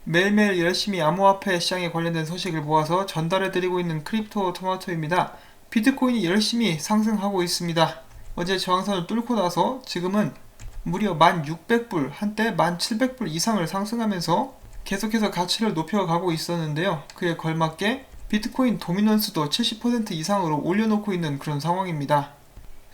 매일매일 열심히 암호화폐 시장에 관련된 소식을 모아서 전달해드리고 있는 크립토 토마토입니다. 비트코인이 열심히 상승하고 있습니다. 어제 저항선을 뚫고 나서 지금은 무려 1600불, 한때 1700불 이상을 상승하면서 계속해서 가치를 높여가고 있었는데요. 그에 걸맞게 비트코인 도미넌스도 70% 이상으로 올려놓고 있는 그런 상황입니다.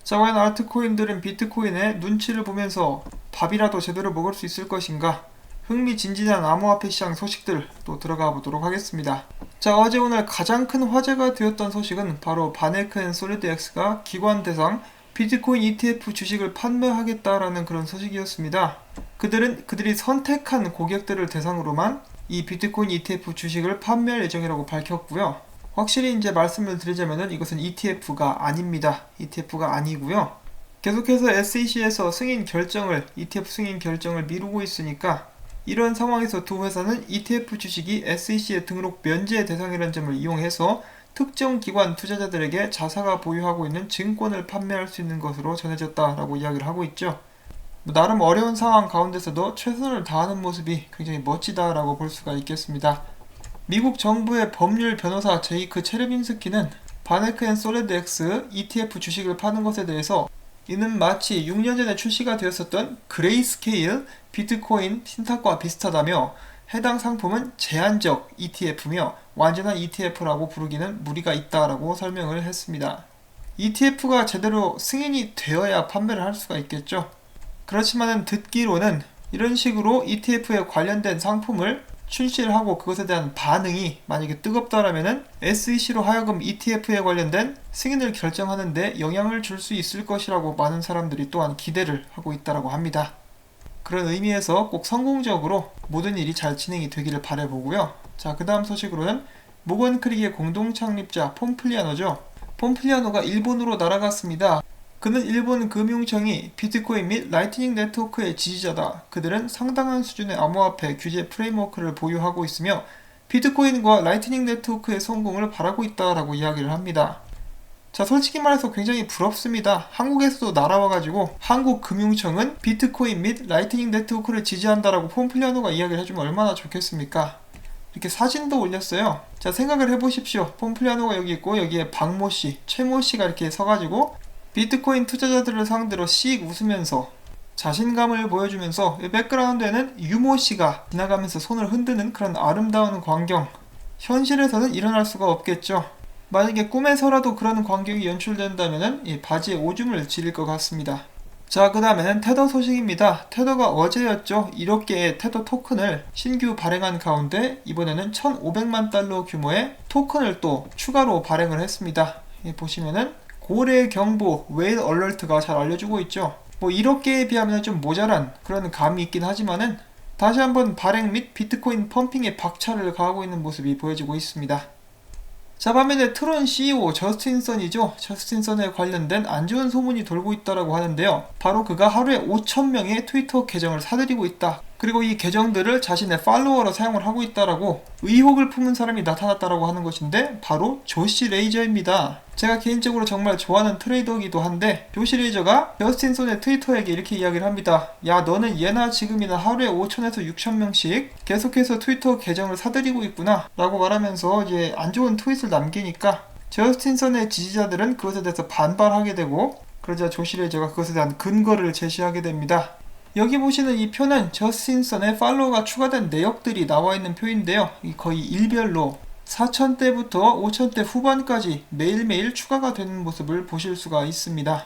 자, 과연 알트코인들은 비트코인의 눈치를 보면서 밥이라도 제대로 먹을 수 있을 것인가? 흥미진진한 암호화폐 시장 소식들 또 들어가 보도록 하겠습니다. 자, 어제 오늘 가장 큰 화제가 되었던 소식은 바로 바네크 앤 솔리드X가 기관 대상 비트코인 ETF 주식을 판매하겠다라는 그런 소식이었습니다. 그들이 선택한 고객들을 대상으로만 이 비트코인 ETF 주식을 판매할 예정이라고 밝혔고요. 확실히 이제 말씀을 드리자면은 이것은 ETF가 아닙니다. ETF가 아니고요. 계속해서 SEC에서 ETF 승인 결정을 미루고 있으니까 이런 상황에서 두 회사는 ETF 주식이 SEC의 등록 면제 대상이라는 점을 이용해서 특정 기관 투자자들에게 자사가 보유하고 있는 증권을 판매할 수 있는 것으로 전해졌다라고 이야기를 하고 있죠. 나름 어려운 상황 가운데서도 최선을 다하는 모습이 굉장히 멋지다라고 볼 수가 있겠습니다. 미국 정부의 법률 변호사 제이크 체르빈스키는 바네크 앤 솔리드X ETF 주식을 파는 것에 대해서 이는 마치 6년 전에 출시가 되었었던 그레이스케일 비트코인 신탁과 비슷하다며 해당 상품은 제한적 ETF며 완전한 ETF라고 부르기는 무리가 있다라고 설명을 했습니다. ETF가 제대로 승인이 되어야 판매를 할 수가 있겠죠. 그렇지만은 듣기로는 이런 식으로 ETF에 관련된 상품을 출시를 하고 그것에 대한 반응이 만약에 뜨겁다라면은 SEC로 하여금 ETF에 관련된 승인을 결정하는데 영향을 줄 수 있을 것이라고 많은 사람들이 또한 기대를 하고 있다고 합니다. 그런 의미에서 꼭 성공적으로 모든 일이 잘 진행이 되기를 바라보고요. 자, 그 다음 소식으로는 모건 크릭의 공동 창립자 폼플리아노죠. 폼플리아노가 일본으로 날아갔습니다. 그는 일본 금융청이 비트코인 및 라이트닝 네트워크의 지지자다. 그들은 상당한 수준의 암호화폐 규제 프레임워크를 보유하고 있으며 비트코인과 라이트닝 네트워크의 성공을 바라고 있다라고 이야기를 합니다. 자, 솔직히 말해서 굉장히 부럽습니다. 한국에서도 날아와가지고 한국 금융청은 비트코인 및 라이트닝 네트워크를 지지한다라고 폼플리아노가 이야기를 해주면 얼마나 좋겠습니까? 이렇게 사진도 올렸어요. 자, 생각을 해보십시오. 폼플리아노가 여기 있고 여기에 박모씨, 최모씨가 이렇게 서가지고 비트코인 투자자들을 상대로 씩 웃으면서 자신감을 보여주면서 백그라운드에는 유모씨가 지나가면서 손을 흔드는 그런 아름다운 광경. 현실에서는 일어날 수가 없겠죠. 만약에 꿈에서라도 그런 광경이 연출된다면 이 바지에 오줌을 지릴 것 같습니다. 자, 그 다음에는 테더 소식입니다. 테더가 어제였죠. 1억 개의 테더 토큰을 신규 발행한 가운데 이번에는 1,500만 달러 규모의 토큰을 또 추가로 발행을 했습니다. 보시면은 고래 경보, 웨일 얼러트가 잘 알려주고 있죠. 1억 개에 비하면 좀 모자란 그런 감이 있긴 하지만은 다시 한번 발행 및 비트코인 펌핑에 박차를 가하고 있는 모습이 보여지고 있습니다. 자, 반면에 트론 CEO 저스틴 선이죠. 저스틴 선에 관련된 안 좋은 소문이 돌고 있다라고 하는데요. 바로 그가 하루에 5,000명의 트위터 계정을 사들이고 있다. 그리고 이 계정들을 자신의 팔로워로 사용을 하고 있다라고 의혹을 품은 사람이 나타났다라고 하는 것인데 바로 조시 레이저입니다. 제가 개인적으로 정말 좋아하는 트레이더이기도 한데 조시 레이저가 저스틴 손의 트위터에게 이렇게 이야기를 합니다. 야, 너는 예나 지금이나 하루에 5,000에서 6,000명씩 계속해서 트위터 계정을 사들이고 있구나 라고 말하면서 이제 안 좋은 트윗을 남기니까 저스틴 선의 지지자들은 그것에 대해서 반발하게 되고 그러자 조시 레이저가 그것에 대한 근거를 제시하게 됩니다. 여기 보시는 이 표는 저스틴 선의 팔로워가 추가된 내역들이 나와 있는 표인데요. 거의 일별로 4,000대부터 5,000대 후반까지 매일매일 추가가 되는 모습을 보실 수가 있습니다.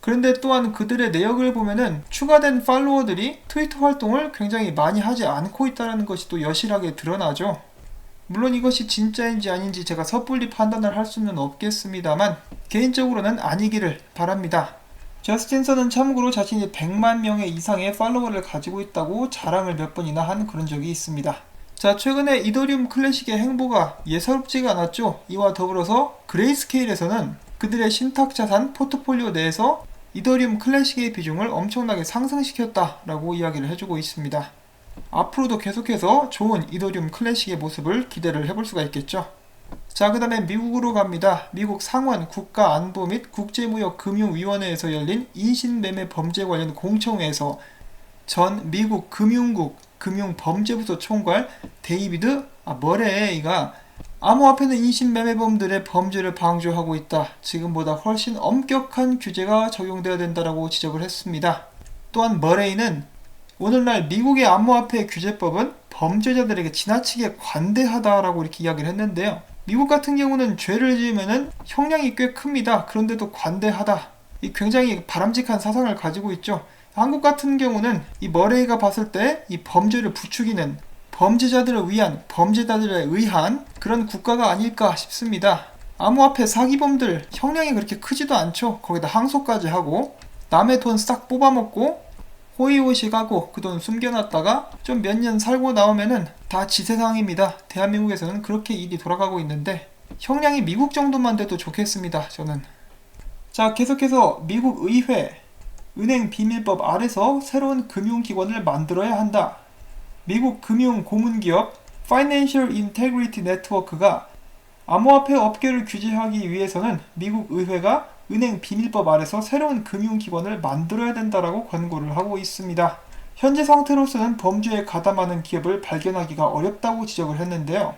그런데 또한 그들의 내역을 보면은 추가된 팔로워들이 트위터 활동을 굉장히 많이 하지 않고 있다는 것이 또 여실하게 드러나죠. 물론 이것이 진짜인지 아닌지 제가 섣불리 판단을 할 수는 없겠습니다만 개인적으로는 아니기를 바랍니다. 저스틴 선은 참고로 자신이 100만 명의 이상의 팔로워를 가지고 있다고 자랑을 몇 번이나 한 그런 적이 있습니다. 자, 최근에 이더리움 클래식의 행보가 예사롭지가 않았죠. 이와 더불어서 그레이스케일에서는 그들의 신탁자산 포트폴리오 내에서 이더리움 클래식의 비중을 엄청나게 상승시켰다라고 이야기를 해주고 있습니다. 앞으로도 계속해서 좋은 이더리움 클래식의 모습을 기대를 해볼 수가 있겠죠. 자, 그 다음에 미국으로 갑니다. 미국 상원 국가안보 및 국제무역금융위원회에서 열린 인신매매 범죄 관련 공청회에서 전 미국 금융국 금융범죄부서 총괄 데이비드 머레이가 암호화폐는 인신매매범들의 범죄를 방조하고 있다. 지금보다 훨씬 엄격한 규제가 적용되어야 된다라고 지적을 했습니다. 또한 머레이는 오늘날 미국의 암호화폐 규제법은 범죄자들에게 지나치게 관대하다라고 이렇게 이야기를 했는데요. 미국 같은 경우는 죄를 지으면은 형량이 꽤 큽니다. 그런데도 관대하다. 이 굉장히 바람직한 사상을 가지고 있죠. 한국 같은 경우는 이 머레이가 봤을 때 이 범죄를 부추기는 범죄자들을 위한 범죄자들에 의한 그런 국가가 아닐까 싶습니다. 암호화폐 사기범들 형량이 그렇게 크지도 않죠. 거기다 항소까지 하고 남의 돈 싹 뽑아먹고 호의호식하고 그 돈 숨겨놨다가 좀 몇 년 살고 나오면은 다 지세상입니다. 대한민국에서는 그렇게 일이 돌아가고 있는데 형량이 미국 정도만 돼도 좋겠습니다. 저는. 자, 계속해서 미국 의회 은행 비밀법 아래서 새로운 금융기관을 만들어야 한다. 미국 금융고문기업 Financial Integrity Network가 암호화폐 업계를 규제하기 위해서는 미국 의회가 은행 비밀법 아래서 새로운 금융기관을 만들어야 된다라고 권고를 하고 있습니다. 현재 상태로서는 범죄에 가담하는 기업을 발견하기가 어렵다고 지적을 했는데요.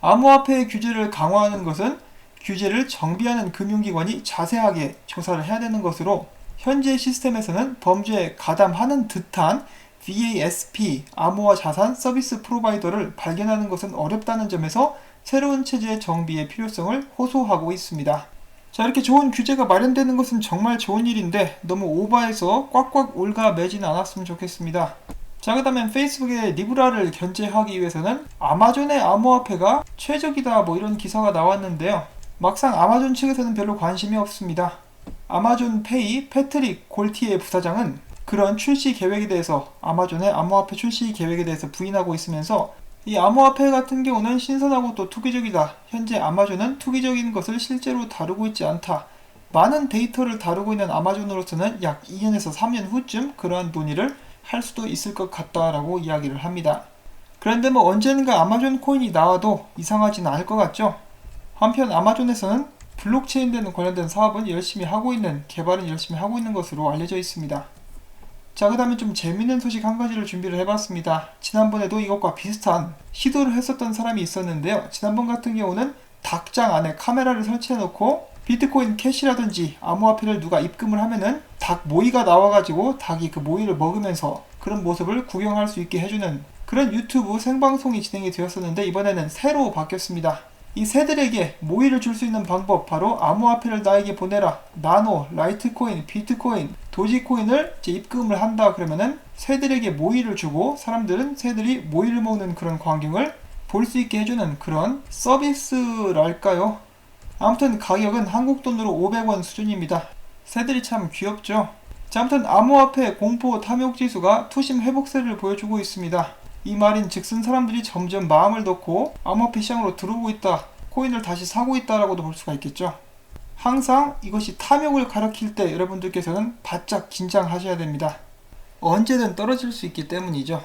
암호화폐의 규제를 강화하는 것은 규제를 정비하는 금융기관이 자세하게 조사를 해야 되는 것으로 현재 시스템에서는 범죄에 가담하는 듯한 VASP, 암호화 자산 서비스 프로바이더를 발견하는 것은 어렵다는 점에서 새로운 체제의 정비의 필요성을 호소하고 있습니다. 자, 이렇게 좋은 규제가 마련되는 것은 정말 좋은 일인데 너무 오버해서 꽉꽉 올가매지는 않았으면 좋겠습니다. 자, 그 다음엔 페이스북의 리브라를 견제하기 위해서는 아마존의 암호화폐가 최적이다 이런 기사가 나왔는데요. 막상 아마존 측에서는 별로 관심이 없습니다. 아마존 페이 패트릭 골티에 부사장은 그런 출시 계획에 대해서 아마존의 암호화폐 출시 계획에 대해서 부인하고 있으면서 이 암호화폐 같은 경우는 신선하고 또 투기적이다. 현재 아마존은 투기적인 것을 실제로 다루고 있지 않다. 많은 데이터를 다루고 있는 아마존으로서는 약 2년에서 3년 후쯤 그러한 논의를 할 수도 있을 것 같다라고 이야기를 합니다. 그런데 언젠가 아마존 코인이 나와도 이상하지는 않을 것 같죠? 한편 아마존에서는 블록체인 관련된 사업은 열심히 하고 있는, 개발은 열심히 하고 있는 것으로 알려져 있습니다. 자, 그 다음에 좀 재밌는 소식 한 가지를 준비를 해봤습니다. 지난번에도 이것과 비슷한 시도를 했었던 사람이 있었는데요. 지난번 같은 경우는 닭장 안에 카메라를 설치해놓고 비트코인 캐시라든지 암호화폐를 누가 입금을 하면은 닭 모이가 나와가지고 닭이 그 모이를 먹으면서 그런 모습을 구경할 수 있게 해주는 그런 유튜브 생방송이 진행이 되었었는데 이번에는 새로 바뀌었습니다. 이 새들에게 모이를 줄 수 있는 방법, 바로 암호화폐를 나에게 보내라. 나노, 라이트코인, 비트코인, 도지코인을 입금을 한다 그러면은 새들에게 모이를 주고 사람들은 새들이 모이를 먹는 그런 광경을 볼 수 있게 해주는 그런 서비스랄까요? 아무튼 가격은 한국 돈으로 500원 수준입니다. 새들이 참 귀엽죠? 자, 아무튼 암호화폐 공포 탐욕 지수가 투심 회복세를 보여주고 있습니다. 이 말인 즉슨 사람들이 점점 마음을 놓고 암호화폐 시장으로 들어오고 있다, 코인을 다시 사고 있다라고도 볼 수가 있겠죠. 항상 이것이 탐욕을 가리킬 때 여러분들께서는 바짝 긴장하셔야 됩니다. 언제든 떨어질 수 있기 때문이죠.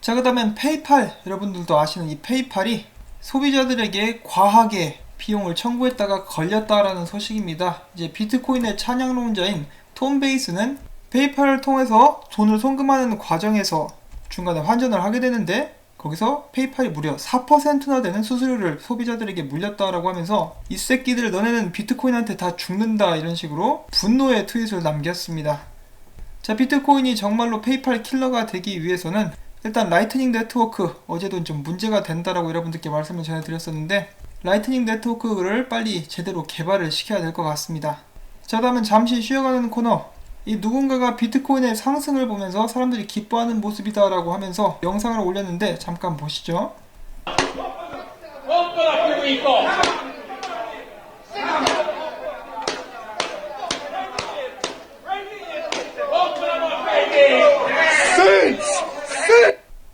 자, 그 다음엔 페이팔, 여러분들도 아시는 이 페이팔이 소비자들에게 과하게 비용을 청구했다가 걸렸다라는 소식입니다. 이제 비트코인의 찬양론자인 톰 베이스는 페이팔을 통해서 돈을 송금하는 과정에서 중간에 환전을 하게 되는데 거기서 페이팔이 무려 4%나 되는 수수료를 소비자들에게 물렸다라고 하면서 이 새끼들 너네는 비트코인한테 다 죽는다 이런 식으로 분노의 트윗을 남겼습니다. 자, 비트코인이 정말로 페이팔 킬러가 되기 위해서는 일단 라이트닝 네트워크, 어제도 좀 문제가 된다라고 여러분들께 말씀을 전해드렸었는데 라이트닝 네트워크를 빨리 제대로 개발을 시켜야 될 것 같습니다. 자, 다음은 잠시 쉬어가는 코너, 이 누군가가 비트코인의 상승을 보면서 사람들이 기뻐하는 모습이다 라고 하면서 영상을 올렸는데 잠깐 보시죠.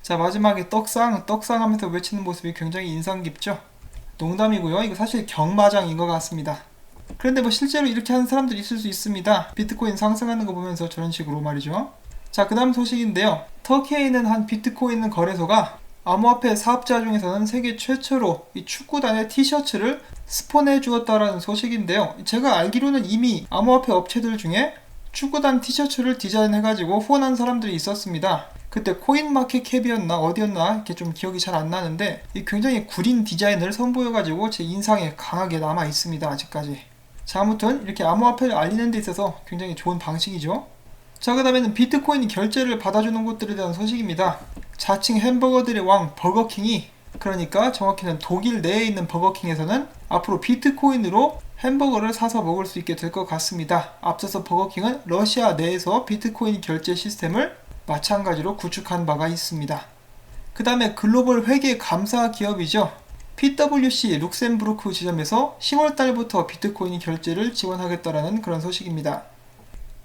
자, 마지막에 떡상 하면서 외치는 모습이 굉장히 인상 깊죠. 농담이고요. 이거 사실 경마장인 것 같습니다. 그런데 실제로 이렇게 하는 사람들이 있을 수 있습니다. 비트코인 상승하는 거 보면서 저런 식으로 말이죠. 자, 그 다음 소식인데요. 터키에 있는 한 비트코인 거래소가 암호화폐 사업자 중에서는 세계 최초로 이 축구단의 티셔츠를 스폰해 주었다라는 소식인데요. 제가 알기로는 이미 암호화폐 업체들 중에 축구단 티셔츠를 디자인해가지고 후원한 사람들이 있었습니다. 그때 코인마켓캡이었나 어디였나 이렇게 좀 기억이 잘 안 나는데 이 굉장히 구린 디자인을 선보여가지고 제 인상에 강하게 남아 있습니다. 아직까지. 자, 아무튼 이렇게 암호화폐를 알리는 데 있어서 굉장히 좋은 방식이죠. 자, 그 다음에는 비트코인 결제를 받아주는 곳들에 대한 소식입니다. 자칭 햄버거들의 왕 버거킹이, 그러니까 정확히는 독일 내에 있는 버거킹에서는 앞으로 비트코인으로 햄버거를 사서 먹을 수 있게 될 것 같습니다. 앞서서 버거킹은 러시아 내에서 비트코인 결제 시스템을 마찬가지로 구축한 바가 있습니다. 그 다음에 글로벌 회계 감사 기업이죠. PwC 룩셈부르크 지점에서 10월달부터 비트코인 결제를 지원하겠다라는 그런 소식입니다.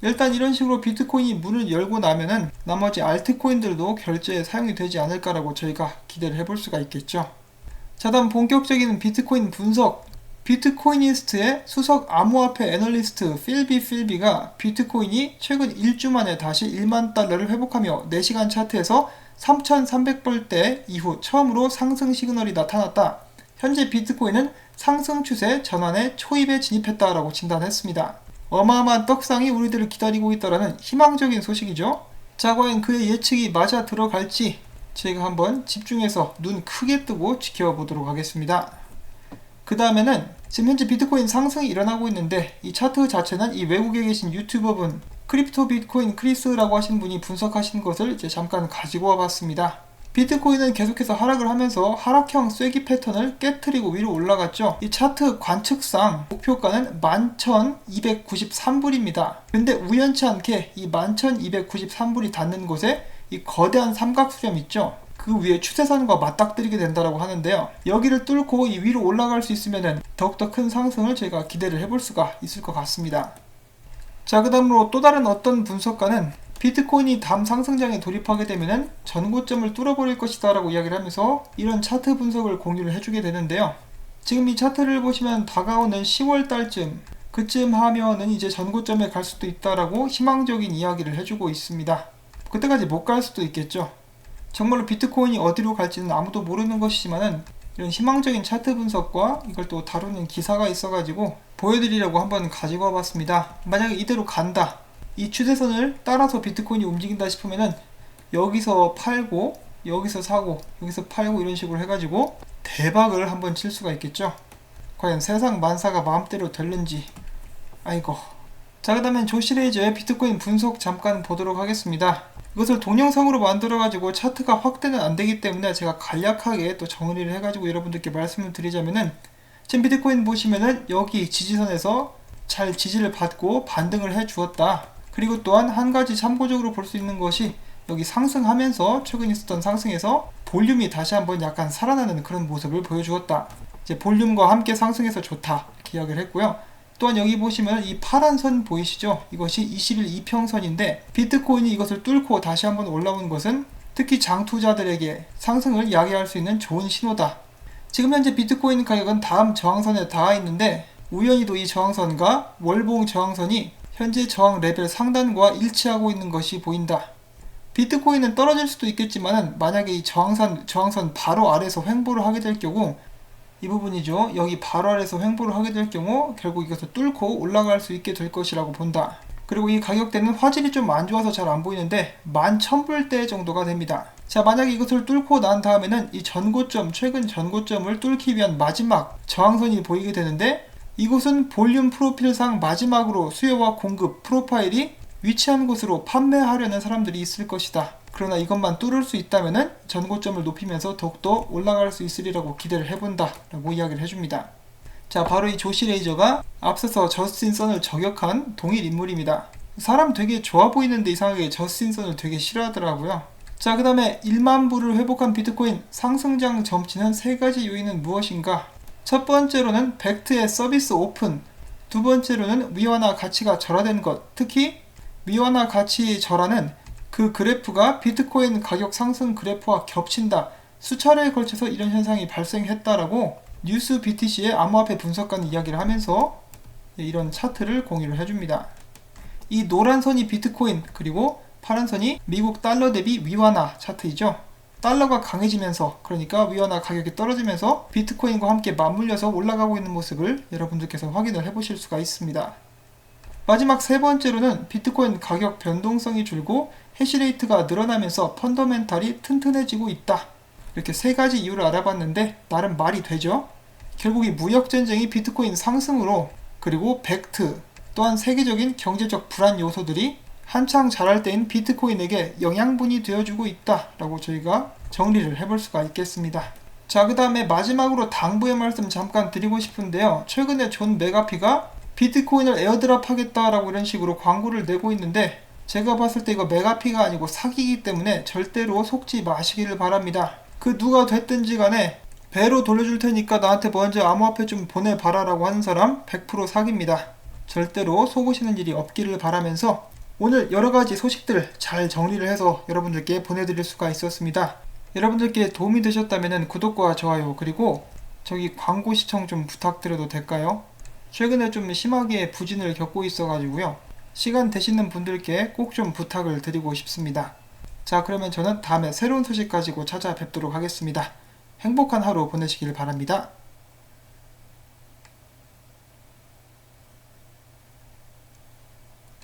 일단 이런 식으로 비트코인이 문을 열고 나면은 나머지 알트코인들도 결제에 사용이 되지 않을까라고 저희가 기대를 해볼 수가 있겠죠. 자, 다음 본격적인 비트코인 분석. 비트코이니스트의 수석 암호화폐 애널리스트 필비가 비트코인이 최근 1주 만에 다시 1만 달러를 회복하며 4시간 차트에서 3,300불대 이후 처음으로 상승 시그널이 나타났다. 현재 비트코인은 상승 추세 전환의 초입에 진입했다라고 진단했습니다. 어마어마한 떡상이 우리들을 기다리고 있다라는 희망적인 소식이죠. 자, 과연 그의 예측이 맞아 들어갈지 저희가 한번 집중해서 눈 크게 뜨고 지켜보도록 하겠습니다. 그 다음에는 지금 현재 비트코인 상승이 일어나고 있는데 이 차트 자체는 이 외국에 계신 유튜버분 크립토 비트코인 크리스라고 하신 분이 분석하신 것을 이제 잠깐 가지고 와봤습니다. 비트코인은 계속해서 하락을 하면서 하락형 쐐기 패턴을 깨트리고 위로 올라갔죠. 이 차트 관측상 목표가는 11,293불입니다. 근데 우연치 않게 이 11,293불이 닿는 곳에 이 거대한 삼각수렴 있죠. 그 위에 추세선과 맞닥뜨리게 된다고 하는데요. 여기를 뚫고 이 위로 올라갈 수 있으면 더욱더 큰 상승을 저희가 기대를 해볼 수가 있을 것 같습니다. 자, 그 다음으로 또 다른 어떤 분석가는 비트코인이 다음 상승장에 돌입하게 되면 전고점을 뚫어버릴 것이다 라고 이야기를 하면서 이런 차트 분석을 공유를 해주게 되는데요. 지금 이 차트를 보시면 다가오는 10월달쯤 그쯤 하면은 이제 전고점에 갈 수도 있다라고 희망적인 이야기를 해주고 있습니다. 그때까지 못 갈 수도 있겠죠. 정말로 비트코인이 어디로 갈지는 아무도 모르는 것이지만은 이런 희망적인 차트 분석과 이걸 또 다루는 기사가 있어가지고 보여드리려고 한번 가지고 와봤습니다. 만약에 이대로 간다, 이 추세선을 따라서 비트코인이 움직인다 싶으면은 여기서 팔고 여기서 사고 여기서 팔고 이런 식으로 해가지고 대박을 한번 칠 수가 있겠죠. 과연 세상 만사가 마음대로 될는지. 아이고. 자, 그 다음엔 조시레이저의 비트코인 분석 잠깐 보도록 하겠습니다. 이것을 동영상으로 만들어가지고 차트가 확대는 안되기 때문에 제가 간략하게 또 정리를 해가지고 여러분들께 말씀을 드리자면은 지금 비트코인 보시면은 여기 지지선에서 잘 지지를 받고 반등을 해 주었다. 그리고 또한 한 가지 참고적으로 볼 수 있는 것이 여기 상승하면서 최근 있었던 상승에서 볼륨이 다시 한번 약간 살아나는 그런 모습을 보여주었다. 이제 볼륨과 함께 상승해서 좋다 이렇게 이야기를 했고요. 또한 여기 보시면 이 파란 선 보이시죠? 이것이 20일 이평선인데 비트코인이 이것을 뚫고 다시 한번 올라온 것은 특히 장투자들에게 상승을 야기할 수 있는 좋은 신호다. 지금 현재 비트코인 가격은 다음 저항선에 닿아 있는데 우연히도 이 저항선과 월봉 저항선이 현재 저항 레벨 상단과 일치하고 있는 것이 보인다. 비트코인은 떨어질 수도 있겠지만 만약에 이 저항선 바로 아래에서 횡보를 하게 될 경우 이 부분이죠. 여기 바로 아래에서 횡보를 하게 될 경우 결국 이것을 뚫고 올라갈 수 있게 될 것이라고 본다. 그리고 이 가격대는 화질이 좀 안 좋아서 잘 안 보이는데 11,000불대 정도가 됩니다. 자, 만약에 이것을 뚫고 난 다음에는 이 전고점, 최근 전고점을 뚫기 위한 마지막 저항선이 보이게 되는데 이곳은 볼륨 프로필상 마지막으로 수요와 공급 프로파일이 위치한 곳으로 판매하려는 사람들이 있을 것이다. 그러나 이것만 뚫을 수 있다면 전고점을 높이면서 더욱더 올라갈 수 있으리라고 기대를 해본다 라고 이야기를 해줍니다. 자, 바로 이 조시 레이저가 앞서서 저스틴 선을 저격한 동일 인물입니다. 사람 되게 좋아 보이는데 이상하게 저스틴 선을 되게 싫어하더라고요. 자, 그 다음에 1만 불을 회복한 비트코인 상승장 점치는 3가지 요인은 무엇인가? 첫 번째로는 벡트의 서비스 오픈, 두 번째로는 위완화 가치가 절하된 것, 특히 위완화 가치 절하는 그 그래프가 비트코인 가격 상승 그래프와 겹친다. 수차례에 걸쳐서 이런 현상이 발생했다라고 뉴스 BTC의 암호화폐 분석가는 이야기를 하면서 이런 차트를 공유를 해줍니다. 이 노란 선이 비트코인, 그리고 파란 선이 미국 달러 대비 위완화 차트이죠. 달러가 강해지면서, 그러니까 위완화 가격이 떨어지면서 비트코인과 함께 맞물려서 올라가고 있는 모습을 여러분들께서 확인을 해보실 수가 있습니다. 마지막 세 번째로는 비트코인 가격 변동성이 줄고 해시레이트가 늘어나면서 펀더멘탈이 튼튼해지고 있다. 이렇게 세 가지 이유를 알아봤는데 나름 말이 되죠? 결국 이 무역전쟁이 비트코인 상승으로, 그리고 벡트, 또한 세계적인 경제적 불안 요소들이 한창 자랄 때인 비트코인에게 영양분이 되어주고 있다 라고 저희가 정리를 해볼 수가 있겠습니다. 자, 그 다음에 마지막으로 당부의 말씀 잠깐 드리고 싶은데요. 최근에 존 메가피가 비트코인을 에어드랍 하겠다라고 이런 식으로 광고를 내고 있는데, 제가 봤을 때 이거 메가피가 아니고 사기이기 때문에 절대로 속지 마시기를 바랍니다. 그 누가 됐든지 간에 배로 돌려줄 테니까 나한테 먼저 암호화폐 좀 보내봐라 라고 하는 사람 100% 사기입니다. 절대로 속으시는 일이 없기를 바라면서 오늘 여러가지 소식들 잘 정리를 해서 여러분들께 보내드릴 수가 있었습니다. 여러분들께 도움이 되셨다면 구독과 좋아요, 그리고 저기 광고 시청 좀 부탁드려도 될까요? 최근에 좀 심하게 부진을 겪고 있어가지고요. 시간 되시는 분들께 꼭 좀 부탁을 드리고 싶습니다. 자, 그러면 저는 다음에 새로운 소식 가지고 찾아뵙도록 하겠습니다. 행복한 하루 보내시길 바랍니다.